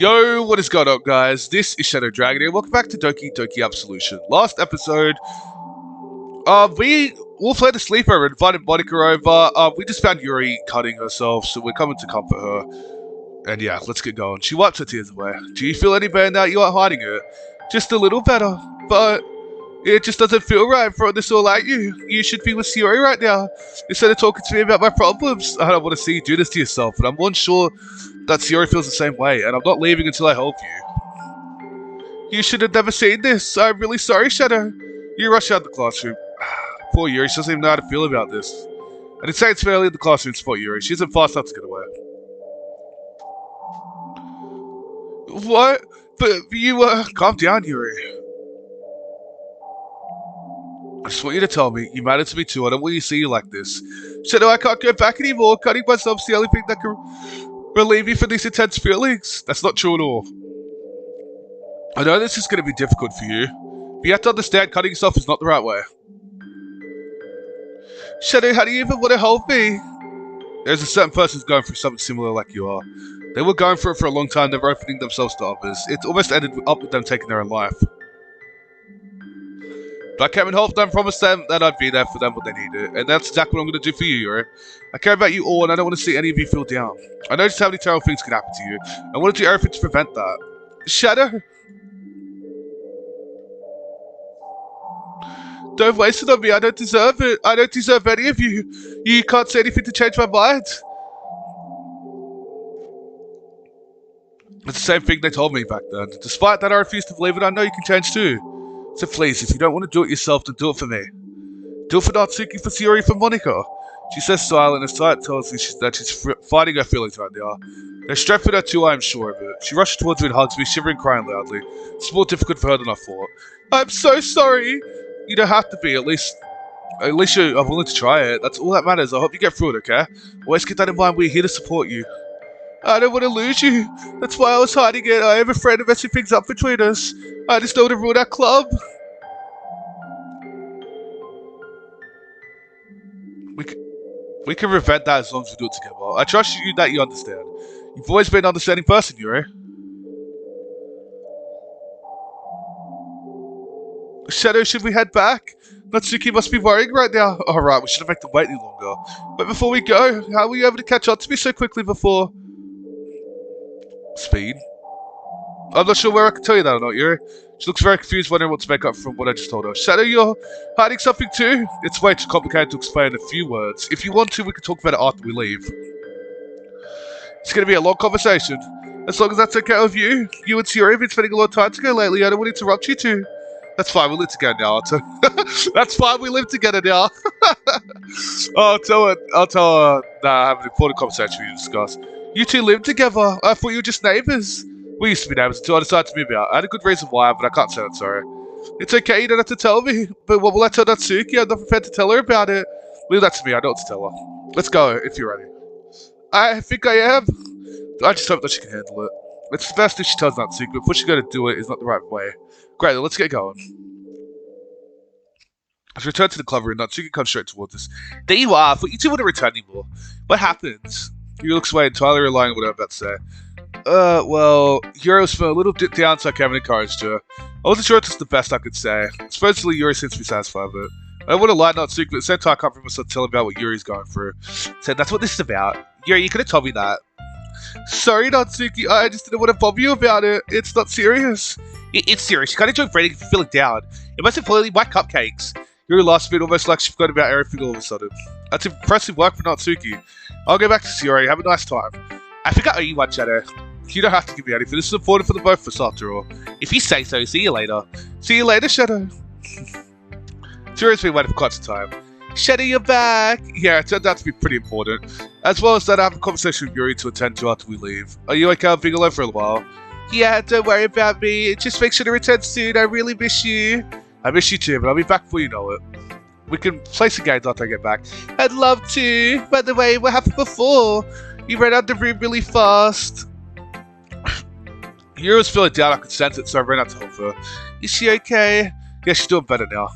Yo, what is going on, guys? This is Shadow Dragon here. Welcome back to Doki Doki Absolution. Last episode, we all played a sleepover, invited Monica over. We just found Yuri cutting herself, so we're coming to comfort her. And yeah, let's get going. She wipes her tears away. Do you feel any better now you are hiding it? Just a little better, but it just doesn't feel right for this all at you. You should be with Yuri right now, instead of talking to me about my problems. I don't want to see you do this to yourself, and I'm unsure that Yuri feels the same way, and I'm not leaving until I help you. You should have never seen this. I'm really sorry, Shadow. You rush out the classroom. Poor Yuri, she doesn't even know how to feel about this. I did say it's fairly in the classroom spot, Yuri. She isn't fast enough to get away. What? But you, calm down, Yuri. I just want you to tell me, you matter to me too. I don't want you to see you like this. Shadow, I can't go back anymore. Cutting myself's the only thing that can relieve me from these intense feelings. That's not true at all. I know this is going to be difficult for you, but you have to understand cutting yourself is not the right way. Shadow, how do you even want to help me? There's a certain person who's going through something similar like you are. They were going through it for a long time, never opening themselves to others. It almost ended up with them taking their own life. But I came and helped them, promised them that I'd be there for them when they need it. And that's exactly what I'm going to do for you, Yuri. I care about you all, and I don't want to see any of you feel down. I know just how many terrible things can happen to you. I want to do everything to prevent that. Shadow? Don't waste it on me. I don't deserve it. I don't deserve any of you. You can't say anything to change my mind. It's the same thing they told me back then. Despite that, I refuse to believe it. I know you can change too. So please, if you don't want to do it yourself, then do it for me. Do it for Natsuki, for Yuri, for Monica. She says silent as sight tells me that she's fighting her feelings right now. There's strength in her too, I am sure of it. She rushes towards me and hugs me, shivering, crying loudly. It's more difficult for her than I thought. I'm so sorry. You don't have to be, at least you are willing to try it. That's all that matters. I hope you get through it, okay? Always keep that in mind. We're here to support you. I don't want to lose you. That's why I was hiding it. I am afraid of messing things up between us. I just don't want to ruin our club. We can prevent that as long as we do it together. I trust you that you understand. You've always been an understanding person, Yuri. Shadow, should we head back? Natsuki must be worrying right now. Alright, we shouldn't make them wait any longer. But before we go, how were you able to catch up to me so quickly before? Speed? I'm not sure where I can tell you that or not, Yuri. She looks very confused, wondering what to make up from what I just told her. Shadow, you're hiding something too? It's way too complicated to explain in a few words. If you want to, we can talk about it after we leave. It's going to be a long conversation. As long as that's okay with you. You and Yuri have been spending a lot of time together lately. I don't want to interrupt you two. That's fine, we live together now. That's fine, we live together now. I'll tell her, nah, I have an important conversation with you to discuss. You two live together. I thought you were just neighbours. We used to be neighbours until I decided to move out. I had a good reason why, but I can't say that, sorry. It's okay, you don't have to tell me. But what will I tell Natsuki? I'm not prepared to tell her about it. Leave that to me, I don't want to tell her. Let's go, if you're ready. I think I am. I just hope that she can handle it. It's best if she tells Natsuki, but pushing her to do it is not the right way. Great, let's get going. As we return to the club room, Natsuki comes straight towards us. There you are, I thought you two wouldn't return anymore. What happened? Yuri looks away, entirely relying on what I'm about to say. Well, Yuri was feeling a little bit down, so I came and encouraged her. I wasn't sure if this was the best I could say. Supposedly, Yuri seems to be satisfied with it. I don't want to lie Natsuki, but at the same time, I can't bring myself to tell him about what Yuri's going through. So that's what this is about. Yuri, you could have told me that. Sorry, Natsuki, I just didn't want to bother you about it. It's not serious. It's serious. You can't enjoy breathing if you're feeling down. It must completely white cupcakes. Yuri laughs a bit, almost like she forgot about everything all of a sudden. That's impressive work for Natsuki. I'll go back to Yuri. Have a nice time. I think I owe you one, Shadow. You don't have to give me anything. This is important for the both of us, after all. If you say so, see you later. See you later, Shadow. Yuri's been waiting for quite some time. Shadow, you're back! Yeah, it turned out to be pretty important. As well as that, I have a conversation with Yuri to attend to after we leave. Are you okay with being alone for a while? Yeah, don't worry about me. Just make sure to return soon. I really miss you. I miss you too, but I'll be back before you know it. We can play some games after I get back. I'd love to. By the way, what happened before? You ran out of the room really fast. Yuri was feeling down, I could sense it, so I ran out to help her. Is she okay? Yeah, she's doing better now.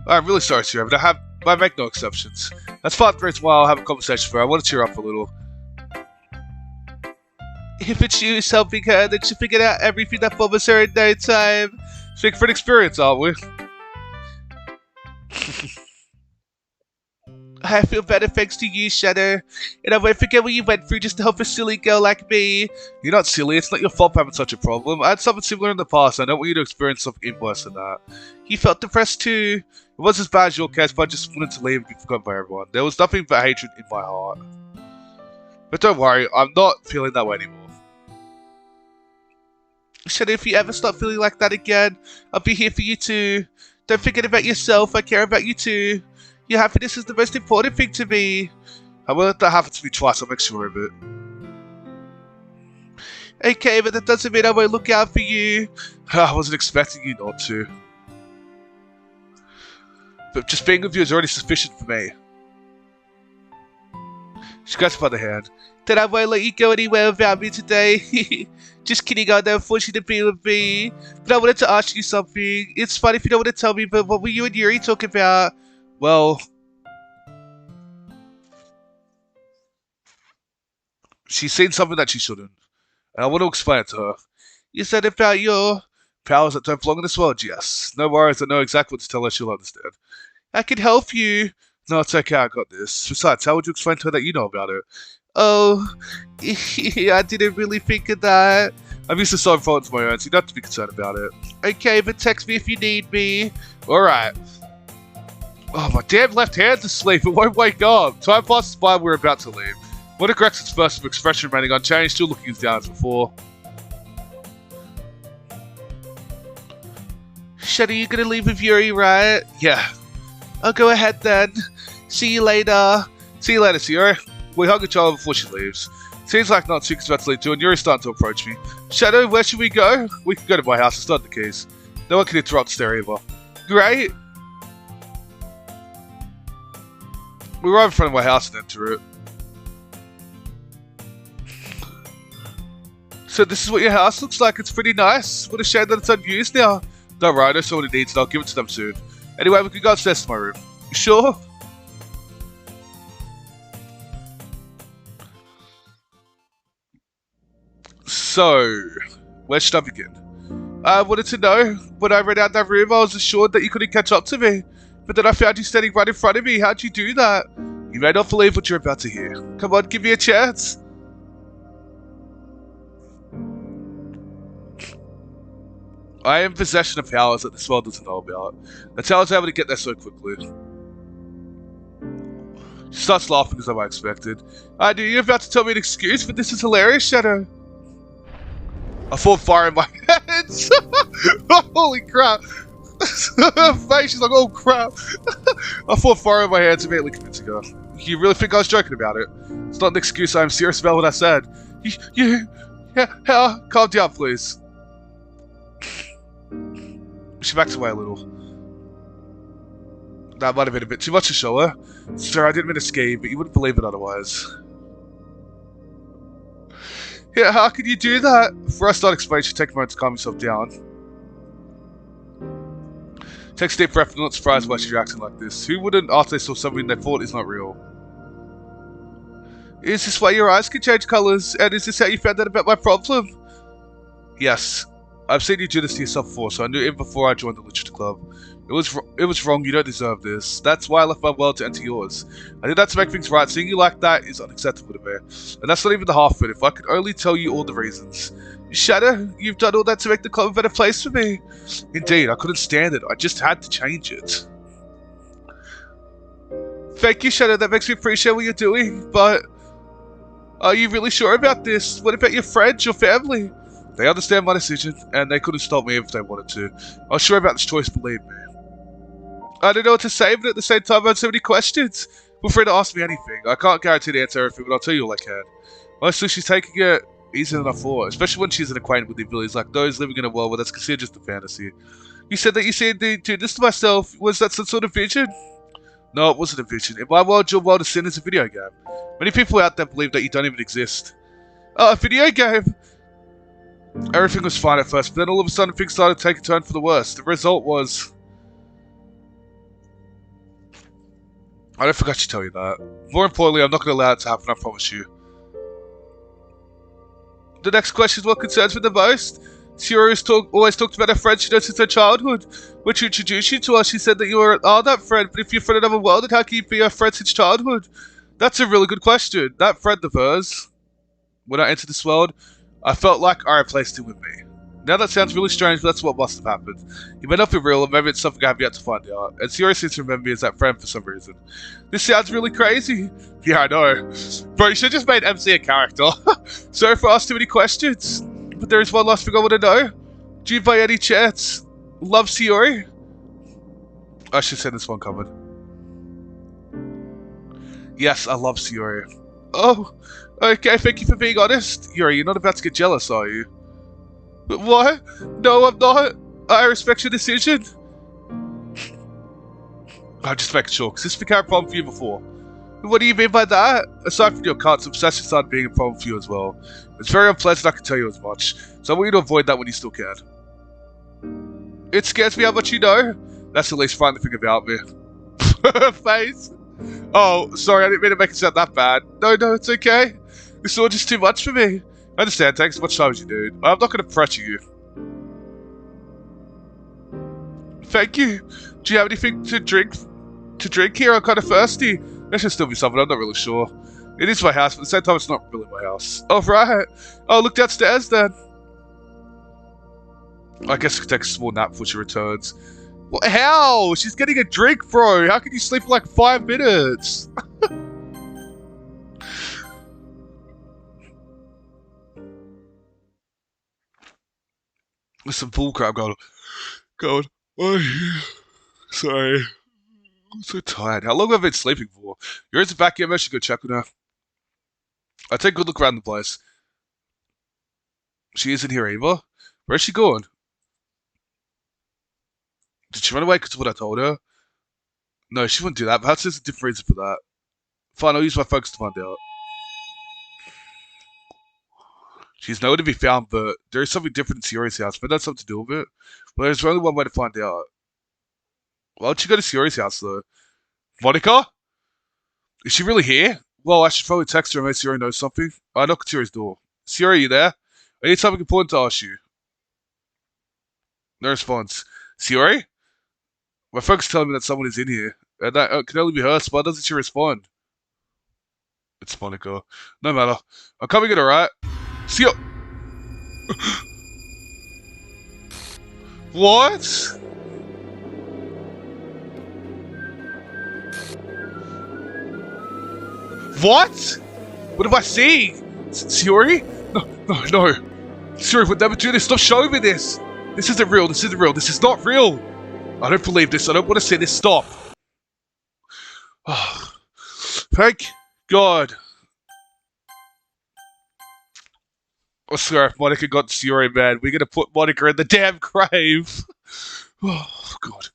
I'm really sorry, Sierra, but I make no exceptions. That's part of the reason why I'll have a conversation with her. I want to cheer up a little. If it's you helping her, then she figured out everything that bothers her in no time. Speak for an experience, aren't we? I feel better thanks to you, Shadow. And I won't forget what you went through just to help a silly girl like me. You're not silly, it's not your fault for having such a problem. I had something similar in the past, I don't want you to experience something even worse than that. You felt depressed too. It wasn't as bad as your case, but I just wanted to leave and be forgotten by everyone. There was nothing but hatred in my heart. But don't worry, I'm not feeling that way anymore. Shadow, if you ever start feeling like that again, I'll be here for you too. Don't forget about yourself, I care about you too. Your happiness is the most important thing to me. I will let that happen to me twice, I'll make sure of it. Okay, but that doesn't mean I won't look out for you. I wasn't expecting you not to. But just being with you is already sufficient for me. She grabs by the hand. Then I won't let you go anywhere without me today. Just kidding, I never force you to be with me. But I wanted to ask you something. It's fine if you don't want to tell me, but what were you and Yuri talking about? Well, she's seen something that she shouldn't. And I want to explain it to her. You said about your powers that don't belong in this world, yes. No worries, I know exactly what to tell her, she'll understand. I can help you. No, it's okay, I got this. Besides, how would you explain to her that you know about it? Oh, I didn't really think of that. I'm used to solving problems on my own, so you don't have to be concerned about it. Okay, but text me if you need me. Alright. Oh, my damn left hand's asleep, it won't wake up. Time passes by, we're about to leave. One of Grex's first expression remaining unchanged, still looking as down as before. Shadow, you gonna leave with Yuri, right? Yeah. I'll go ahead then. See you later. See you later, Sierra. We hug each other before she leaves. Seems like not too about to leave too, and Yuri's starting to approach me. Shadow, where should we go? We can go to my house and start the keys. No one can interrupt us there either. Great. We arrive in front of my house and enter it. So this is what your house looks like. It's pretty nice. What a shame that it's unused now. Don't worry, I know someone who needs it. I'll give it to them soon. Anyway, we can go upstairs to my room. You sure? So, where should I begin? I wanted to know, when I ran out that room, I was assured that you couldn't catch up to me. But then I found you standing right in front of me. How'd you do that? You may not believe what you're about to hear. Come on, give me a chance. I am in possession of powers that this world doesn't know about. That's how I was able to get there so quickly. She starts laughing as I expected. I knew you were about to tell me an excuse, but this is hilarious, Shadow. I fought fire in my hands. Holy crap. Her face, she's like, oh crap. I fought fire in my hands, immediately convincing her. You really think I was joking about it? It's not an excuse, I'm serious about what I said. Yeah, calm down, please. She backs away a little. That might have been a bit too much to show her. Sir, I didn't mean to scheme, but you wouldn't believe it otherwise. Yeah, how could you do that? Before I start explaining, she takes a moment to calm herself down. Takes a deep breath and not surprised why she's reacting like this. Who wouldn't after they saw something they thought is not real? Is this why your eyes can change colours? And is this how you found out about my problem? Yes. I've seen you do this to yourself before, so I knew even before I joined the Literature Club. It was wrong, you don't deserve this. That's why I left my world to enter yours. I did that to make things right. Seeing you like that is unacceptable to me. And that's not even the half of it. If I could only tell you all the reasons. Shadow, you've done all that to make the club a better place for me. Indeed, I couldn't stand it. I just had to change it. Thank you, Shadow. That makes me appreciate what you're doing. But are you really sure about this? What about your friends, your family? They understand my decision, and they couldn't stop me if they wanted to. I was sure about this choice, believe me. I don't know what to say, but at the same time I had so many questions. Feel free to ask me anything. I can't guarantee to answer everything, but I'll tell you all I can. Mostly she's taking it easier than I thought, especially when she's acquainted with the abilities like those living in a world where that's considered just a fantasy. You said that you seen me do this to myself. Was that some sort of vision? No, it wasn't a vision. In my world, your world is seen as a video game. Many people out there believe that you don't even exist. Oh, a video game! Everything was fine at first, but then all of a sudden things started to take a turn for the worse. The result was... I don't think I should tell you that. More importantly, I'm not going to allow it to happen, I promise you. The next question is what concerns me the most. Yuri always talked about a friend she knows since her childhood. When she introduced you to us, she said that you were that friend, but if you're from another world, then how can you be a friend since childhood? That's a really good question. That friend of hers, when I entered this world, I felt like I replaced him with me. Now that sounds really strange, but that's what must have happened. He may not be real, or maybe it's something I have yet to find out. And Yuri seems to remember me as that friend for some reason. This sounds really crazy. Yeah, I know. Bro, you should have just made MC a character. Sorry for asking too many questions. But there is one last thing I want to know. Do you by any chance love Yuri? I should send this one coming. Yes, I love Yuri. Oh, okay, thank you for being honest. Yuri, you're not about to get jealous, are you? But what? No, I'm not. I respect your decision. I'm just making sure, because this became a problem for you before. What do you mean by that? Aside from your cuts, obsession started being a problem for you as well. It's very unpleasant, I can tell you as much. So I want you to avoid that when you still can. It scares me how much you know. That's the least frightening thing about me. Face. Oh, sorry, I didn't mean to make it sound that bad. No, it's okay. This is all just too much for me. I understand, it takes as much time as you do. I'm not going to pressure you. Thank you. Do you have anything to drink here? I'm kind of thirsty. There should still be something, I'm not really sure. It is my house, but at the same time it's not really my house. Oh, right. Oh, look downstairs then. I guess I could take a small nap before she returns. What? How? She's getting a drink, bro. How can you sleep for like 5 minutes? There's some bullcrap going. Oh, yeah. Sorry. I'm so tired. How long have I been sleeping for? You're in the back here, I should go check on her. I take a good look around the place. She isn't here either. Where's she going? Did she run away because of what I told her? No, she wouldn't do that. Perhaps there's a different reason for that. Fine, I'll use my focus to find out. She's nowhere to be found, but there is something different in Yuri's house. Maybe that's something to do with it. Well, there's only one way to find out. Why don't you go to Yuri's house, though? Monica? Is she really here? Well, I should probably text her and make Yuri knows something. I knock at Yuri's door. Yuri, are you there? I need something important to ask you. No response. Yuri? My folks telling me that someone is in here, and that can only be her, so why doesn't she respond? It's Monica. No matter. I'm coming in, alright? See you. What? What? What am I seeing? Yuri? No. Yuri would never do this. Stop showing me this. This isn't real. This is not real. I don't believe this. I don't want to see this. Stop. Oh, thank God. I swear, if Monica got Yuri, man, we're gonna put Monica in the damn grave. Oh, God.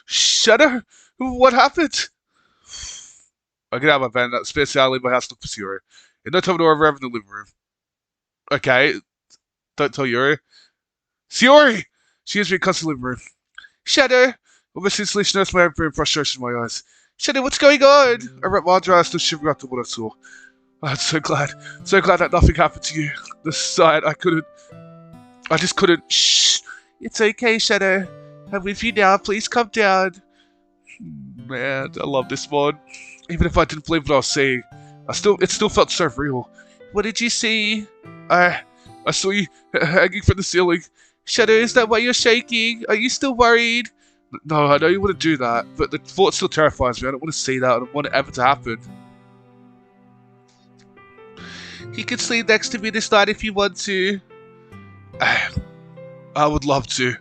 Shadow? What happened? I get out of my van, that spare I'll leave my house, look for Yuri. And don't tell me to over in the living room. Okay. Don't tell Yuri. Yuri! She has me in the living room. Shadow! Almost instantly she noticed my every frustration in my eyes. Shadow, what's going on? I wrapped my eyes, still shivering after what I saw. I'm so glad that nothing happened to you. The sight, I just couldn't. Shh! It's okay, Shadow. I'm with you now, please come down. Man, I love this one. Even if I didn't believe what I was seeing, it still felt so real. What did you see? I saw you hanging from the ceiling. Shadow, is that why you're shaking? Are you still worried? No, I know you want to do that, but the thought still terrifies me. I don't want to see that. I don't want it ever to happen. You can sleep next to me this night if you want to. I would love to.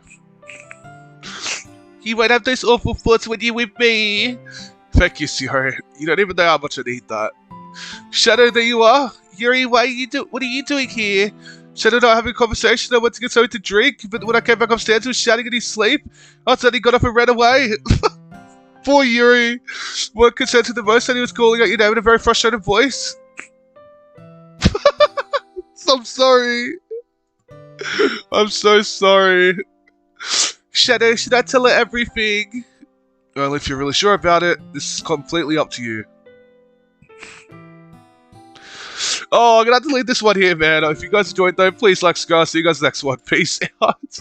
You won't have those awful thoughts when you're with me. Thank you, Yuri. You don't even know how much I need that. Shadow, there you are. Yuri, what are you doing here? Shadow and I having a conversation. I went to get something to drink, but when I came back upstairs, he was shouting in his sleep. I suddenly got up and ran away. Poor Yuri. What concerned to the most that he was calling out your name in a very frustrated voice. I'm sorry. I'm so sorry. Shadow, should I tell her everything? Well, if you're really sure about it, this is completely up to you. Oh, I'm gonna have to leave this one here, man. If you guys enjoyed though, please like, subscribe. See you guys next one. Peace out.